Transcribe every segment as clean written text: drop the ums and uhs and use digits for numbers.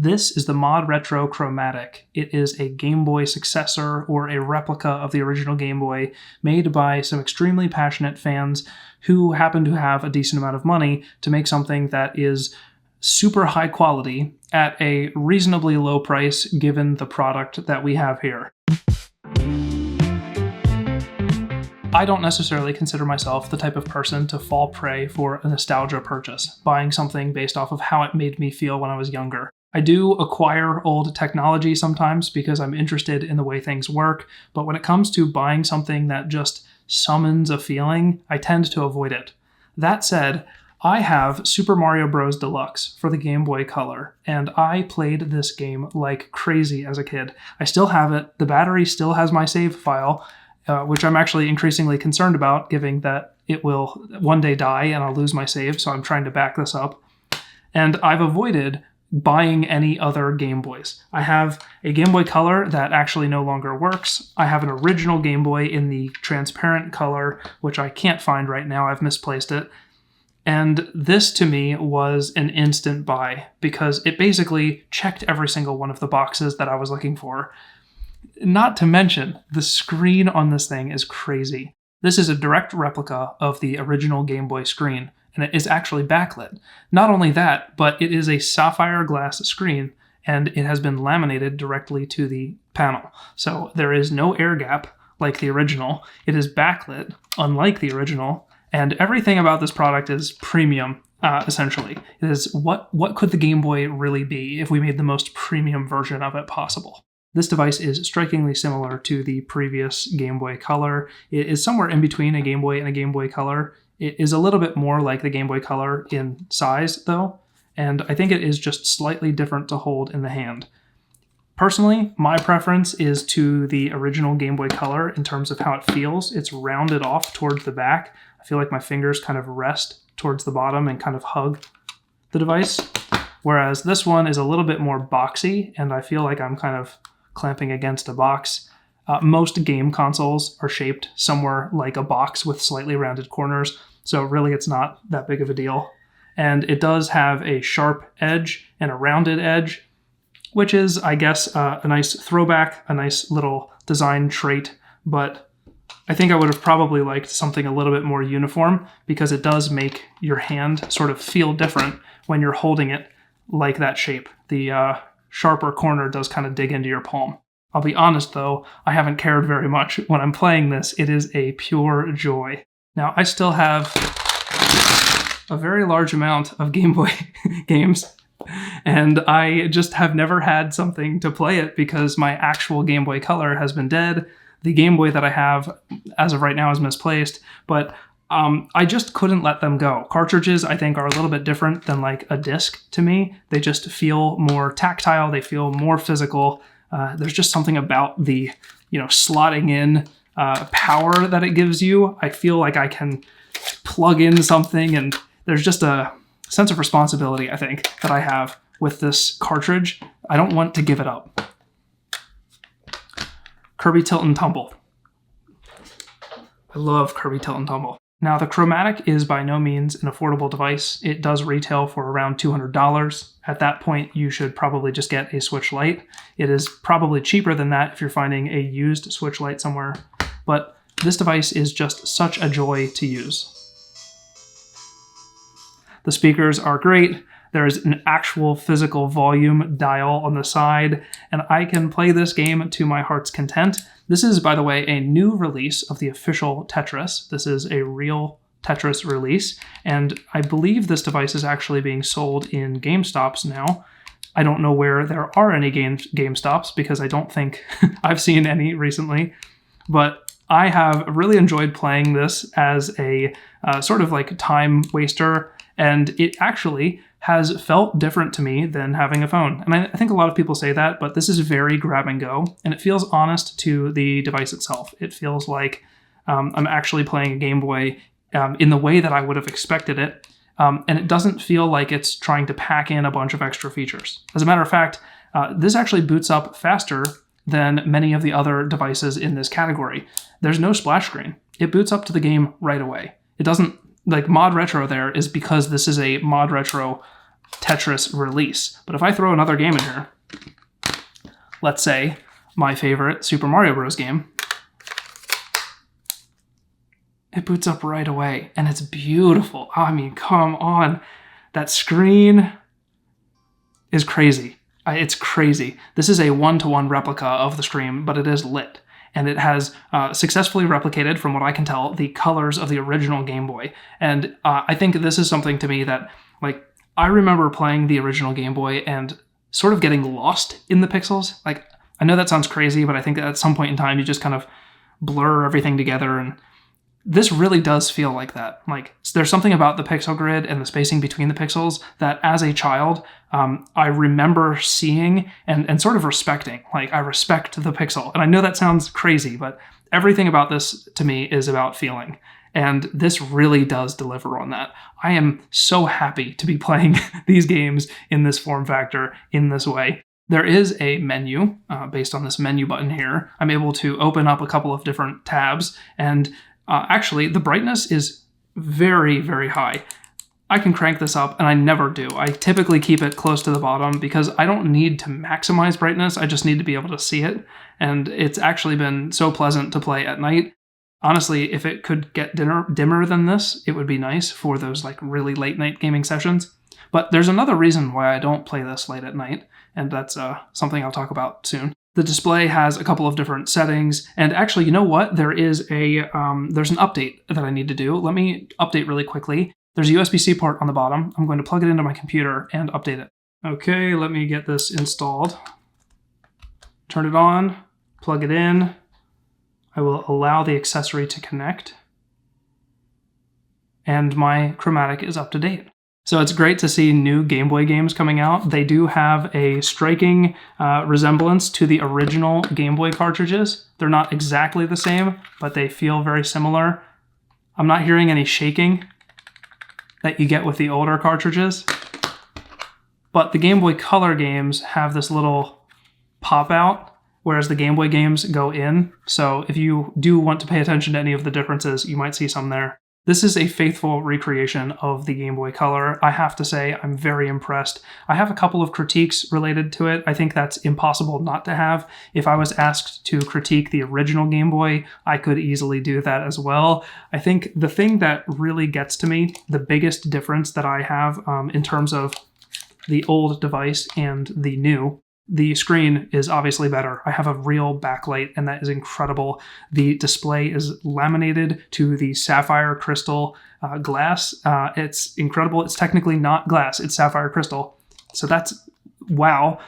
This is the ModRetro Chromatic. It is a Game Boy successor or a replica of the original Game Boy made by some extremely passionate fans who happen to have a decent amount of money to make something that is super high quality at a reasonably low price given the product that we have here. I don't necessarily consider myself the type of person to fall prey for a nostalgia purchase, buying something based off of how it made me feel when I was younger. I do acquire old technology sometimes because I'm interested in the way things work, but when it comes to buying something that just summons a feeling, I tend to avoid it. That said, I have Super Mario Bros. Deluxe for the Game Boy Color, and I played this game like crazy as a kid. I still have it. The battery still has my save file, which I'm actually increasingly concerned about, given that it will one day die and I'll lose my save, so I'm trying to back this up. And I've avoided buying any other Game Boys. I have a Game Boy Color that actually no longer works. I have an original Game Boy in the transparent color, which I can't find right now. I've misplaced it. And this to me was an instant buy because it basically checked every single one of the boxes that I was looking for. Not to mention, the screen on this thing is crazy. This is a direct replica of the original Game Boy screen, and it is actually backlit. Not only that, but it is a sapphire glass screen, and it has been laminated directly to the panel. So there is no air gap like the original. It is backlit, unlike the original, and everything about this product is premium, essentially. It is what could the Game Boy really be if we made the most premium version of it possible. This device is strikingly similar to the previous Game Boy Color. It is somewhere in between a Game Boy and a Game Boy Color. It is a little bit more like the Game Boy Color in size, though, and I think it is just slightly different to hold in the hand. Personally, my preference is to the original Game Boy Color in terms of how it feels. It's rounded off towards the back. I feel like my fingers kind of rest towards the bottom and kind of hug the device, whereas this one is a little bit more boxy, and I feel like I'm kind of clamping against a box. Most game consoles are shaped somewhere like a box with slightly rounded corners, so really it's not that big of a deal. And it does have a sharp edge and a rounded edge, which is, I guess, a nice throwback, a nice little design trait, but I think I would have probably liked something a little bit more uniform because it does make your hand sort of feel different when you're holding it like that shape. The sharper corner does kind of dig into your palm. I'll be honest though, I haven't cared very much when I'm playing this. It is a pure joy. Now, I still have a very large amount of Game Boy games, and I just have never had something to play it because my actual Game Boy Color has been dead. The Game Boy that I have as of right now is misplaced, but I just couldn't let them go. Cartridges, I think, are a little bit different than like a disc to me. They just feel more tactile. They feel more physical. There's just something about the, slotting in power that it gives you. I feel like I can plug in something, and there's just a sense of responsibility, I think, that I have with this cartridge. I don't want to give it up. Kirby Tilt and Tumble. I love Kirby Tilt and Tumble. Now, the Chromatic is by no means an affordable device. It does retail for around $200. At that point, you should probably just get a Switch Lite. It is probably cheaper than that if you're finding a used Switch Lite somewhere, but this device is just such a joy to use. The speakers are great. There is an actual physical volume dial on the side, and I can play this game to my heart's content. This is, by the way, a new release of the official Tetris. This is a real Tetris release, and I believe this device is actually being sold in GameStops now. I don't know where there are any GameStops because I don't think I've seen any recently, but I have really enjoyed playing this as a sort of like time waster, and it actually has felt different to me than having a phone. And I think a lot of people say that, but this is very grab and go, and it feels honest to the device itself. It feels like I'm actually playing a Game Boy in the way that I would have expected it, and it doesn't feel like it's trying to pack in a bunch of extra features. As a matter of fact, this actually boots up faster than many of the other devices in this category. There's no splash screen. It boots up to the game right away. It doesn't, like ModRetro there is because this is a ModRetro Tetris release. But if I throw another game in here, let's say my favorite Super Mario Bros. Game, it boots up right away, and it's beautiful. I mean, come on. That screen is crazy. It's crazy. This is a one-to-one replica of the screen, but it is lit. And it has successfully replicated, from what I can tell, the colors of the original Game Boy. And I think this is something to me that, like, I remember playing the original Game Boy and sort of getting lost in the pixels. Like, I know that sounds crazy, but I think at some point in time you just kind of blur everything together, and this really does feel like that. Like, there's something about the pixel grid and the spacing between the pixels that as a child, I remember seeing and sort of respecting. Like, I respect the pixel. And I know that sounds crazy, but everything about this to me is about feeling. And this really does deliver on that. I am so happy to be playing these games in this form factor, in this way. There is a menu based on this menu button here. I'm able to open up a couple of different tabs, and actually, the brightness is very, very high. I can crank this up, and I never do. I typically keep it close to the bottom because I don't need to maximize brightness. I just need to be able to see it, and it's actually been so pleasant to play at night. Honestly, if it could get dimmer than this, it would be nice for those like really late night gaming sessions. But there's another reason why I don't play this late at night, and that's something I'll talk about soon. The display has a couple of different settings, and actually, you know what? There's an update that I need to do. Let me update really quickly. There's a USB-C port on the bottom. I'm going to plug it into my computer and update it. Okay, let me get this installed. Turn it on, plug it in. I will allow the accessory to connect. And my Chromatic is up to date. So it's great to see new Game Boy games coming out. They do have a striking resemblance to the original Game Boy cartridges. They're not exactly the same, but they feel very similar. I'm not hearing any shaking that you get with the older cartridges. But the Game Boy Color games have this little pop out, whereas the Game Boy games go in. So if you do want to pay attention to any of the differences, you might see some there. This is a faithful recreation of the Game Boy Color. I have to say, I'm very impressed. I have a couple of critiques related to it. I think that's impossible not to have. If I was asked to critique the original Game Boy, I could easily do that as well. I think the thing that really gets to me, the biggest difference that I have in terms of the old device and the new, the screen is obviously better. I have a real backlight, and that is incredible. The display is laminated to the sapphire crystal glass. It's incredible. It's technically not glass, it's sapphire crystal. So that's wow.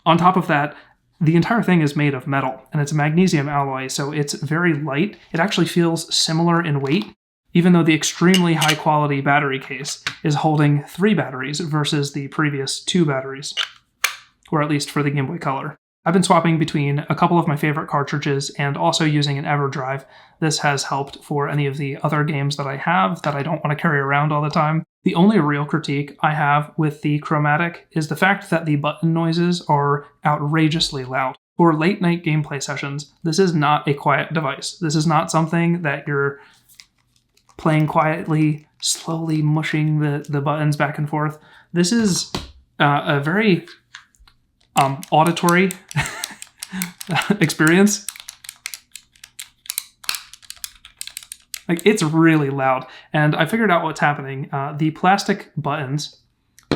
On top of that, the entire thing is made of metal, and it's a magnesium alloy, so it's very light. It actually feels similar in weight, even though the extremely high quality battery case is holding 3 batteries versus the previous 2 batteries. Or at least for the Game Boy Color. I've been swapping between a couple of my favorite cartridges and also using an EverDrive. This has helped for any of the other games that I have that I don't want to carry around all the time. The only real critique I have with the Chromatic is the fact that the button noises are outrageously loud. For late night gameplay sessions, this is not a quiet device. This is not something that you're playing quietly, slowly mushing the buttons back and forth. This is a very auditory experience. Like, it's really loud. And I figured out what's happening. The plastic buttons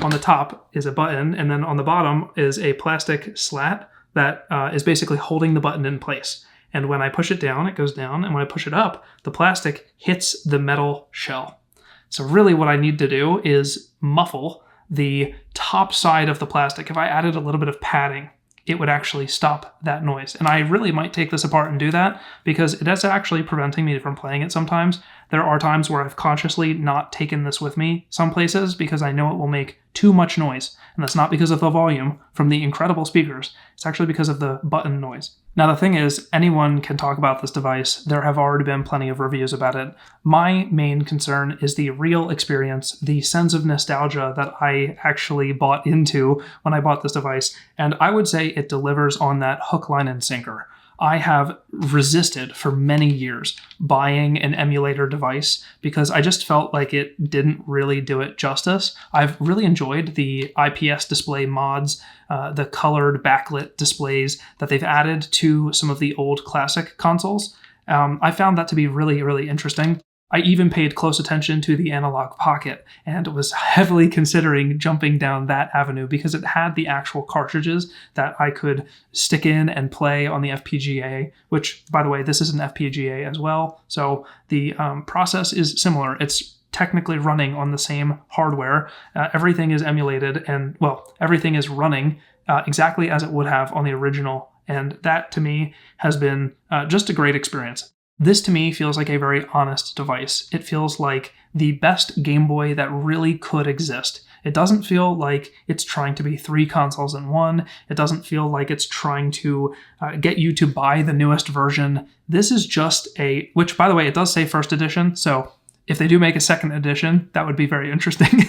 on the top is a button, and then on the bottom is a plastic slat that is basically holding the button in place. And when I push it down, it goes down, and when I push it up, the plastic hits the metal shell. So really what I need to do is muffle the top side of the plastic. If I added a little bit of padding, it would actually stop that noise. And I really might take this apart and do that because it is actually preventing me from playing it sometimes. There are times where I've consciously not taken this with me some places because I know it will make too much noise. And that's not because of the volume from the incredible speakers. It's actually because of the button noise. Now the thing is, anyone can talk about this device. There have already been plenty of reviews about it. My main concern is the real experience, the sense of nostalgia that I actually bought into when I bought this device. And I would say it delivers on that hook, line, and sinker. I have resisted for many years buying an emulator device because I just felt like it didn't really do it justice. I've really enjoyed the IPS display mods, the colored backlit displays that they've added to some of the old classic consoles. I found that to be really, really interesting. I even paid close attention to the Analog Pocket and was heavily considering jumping down that avenue because it had the actual cartridges that I could stick in and play on the FPGA, which, by the way, this is an FPGA as well. So the process is similar. It's technically running on the same hardware. Everything is emulated and, well, everything is running exactly as it would have on the original. And that, to me, has been just a great experience. This to me feels like a very honest device. It feels like the best Game Boy that really could exist. It doesn't feel like it's trying to be 3 consoles in one. It doesn't feel like it's trying to get you to buy the newest version. This is just which, by the way, it does say first edition, so if they do make a second edition, that would be very interesting.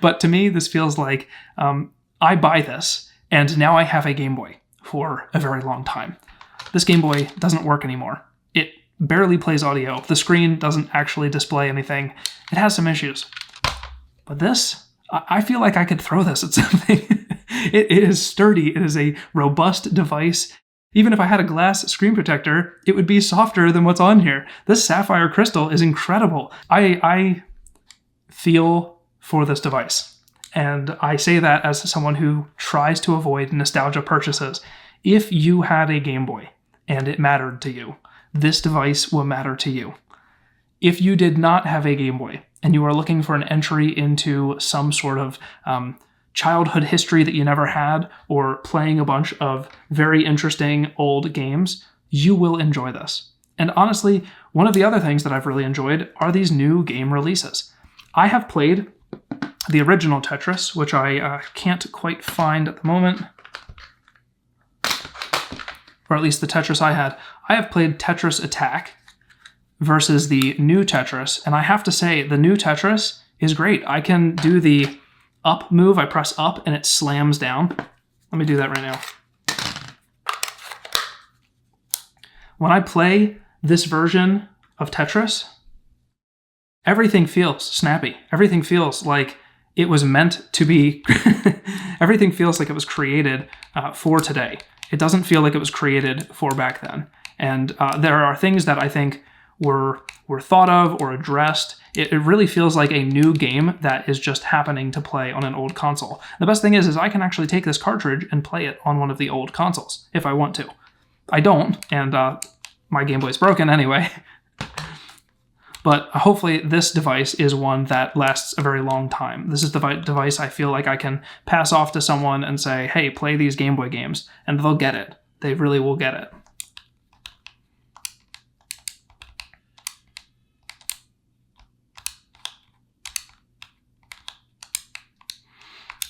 But to me, this feels like I buy this, and now I have a Game Boy for a very long time. This Game Boy doesn't work anymore. It barely plays audio. The screen doesn't actually display anything. It has some issues. But this, I feel like I could throw this at something. It is sturdy. It is a robust device. Even if I had a glass screen protector, it would be softer than what's on here. This sapphire crystal is incredible. I feel for this device. And I say that as someone who tries to avoid nostalgia purchases. If you had a Game Boy and it mattered to you, this device will matter to you. If you did not have a Game Boy and you are looking for an entry into some sort of childhood history that you never had, or playing a bunch of very interesting old games, you will enjoy this. And honestly, one of the other things that I've really enjoyed are these new game releases. I have played the original Tetris, which I can't quite find at the moment, or at least the Tetris I had. I have played Tetris Attack versus the new Tetris, and I have to say, the new Tetris is great. I can do the up move. I press up and it slams down. Let me do that right now. When I play this version of Tetris, everything feels snappy. Everything feels like it was meant to be. Everything feels like it was created for today. It doesn't feel like it was created for back then. And there are things that I think were thought of or addressed. It really feels like a new game that is just happening to play on an old console. The best thing is I can actually take this cartridge and play it on one of the old consoles if I want to. I don't, and my Game Boy's broken anyway. But hopefully this device is one that lasts a very long time. This is the device I feel like I can pass off to someone and say, hey, play these Game Boy games, and they'll get it. They really will get it.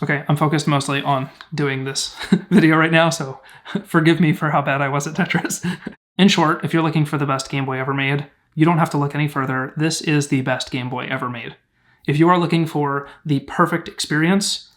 Okay, I'm focused mostly on doing this video right now, so forgive me for how bad I was at Tetris. In short, if you're looking for the best Game Boy ever made, you don't have to look any further. This is the best Game Boy ever made. If you are looking for the perfect experience,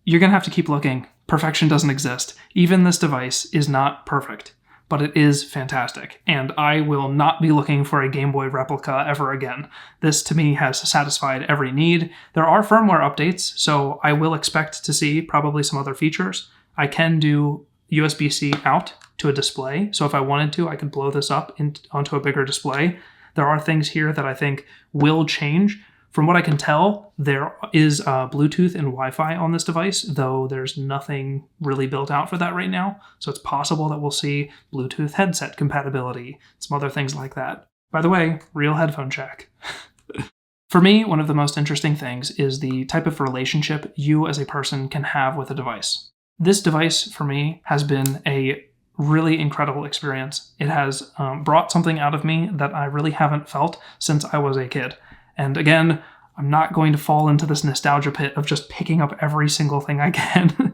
you're going to have to keep looking. Perfection doesn't exist. Even this device is not perfect, but it is fantastic, and I will not be looking for a Game Boy replica ever again. This, to me, has satisfied every need. There are firmware updates, so I will expect to see probably some other features. I can do USB-C out to a display, so if I wanted to, I could blow this up onto a bigger display. There are things here that I think will change. From what I can tell, there is Bluetooth and Wi-Fi on this device, though there's nothing really built out for that right now. So it's possible that we'll see Bluetooth headset compatibility, some other things like that. By the way, real headphone check. For me, one of the most interesting things is the type of relationship you as a person can have with a device. This device, for me, has been a really incredible experience. It has brought something out of me that I really haven't felt since I was a kid. And again, I'm not going to fall into this nostalgia pit of just picking up every single thing I can.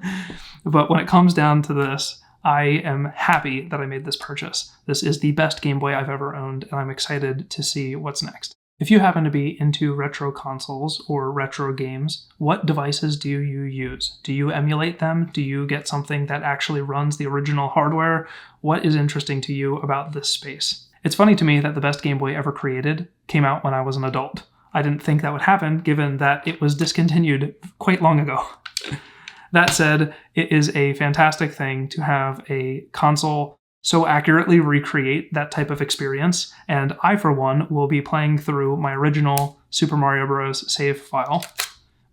But when it comes down to this, I am happy that I made this purchase. This is the best Game Boy I've ever owned, and I'm excited to see what's next. If you happen to be into retro consoles or retro games, what devices do you use? Do you emulate them? Do you get something that actually runs the original hardware? What is interesting to you about this space? It's funny to me that the best Game Boy ever created came out when I was an adult. I didn't think that would happen, given that it was discontinued quite long ago. That said, it is a fantastic thing to have a console so accurately recreate that type of experience, and I, for one, will be playing through my original Super Mario Bros. Save file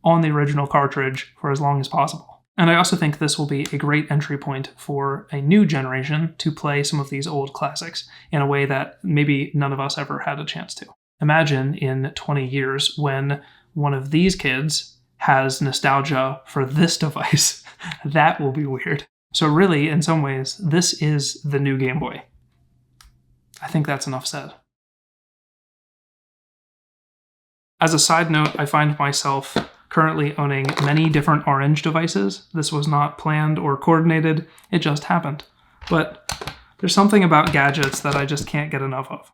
on the original cartridge for as long as possible. And I also think this will be a great entry point for a new generation to play some of these old classics in a way that maybe none of us ever had a chance to. Imagine in 20 years when one of these kids has nostalgia for this device. That will be weird. So really, in some ways, this is the new Game Boy. I think that's enough said. As a side note, I find myself currently owning many different orange devices. This was not planned or coordinated, it just happened. But there's something about gadgets that I just can't get enough of.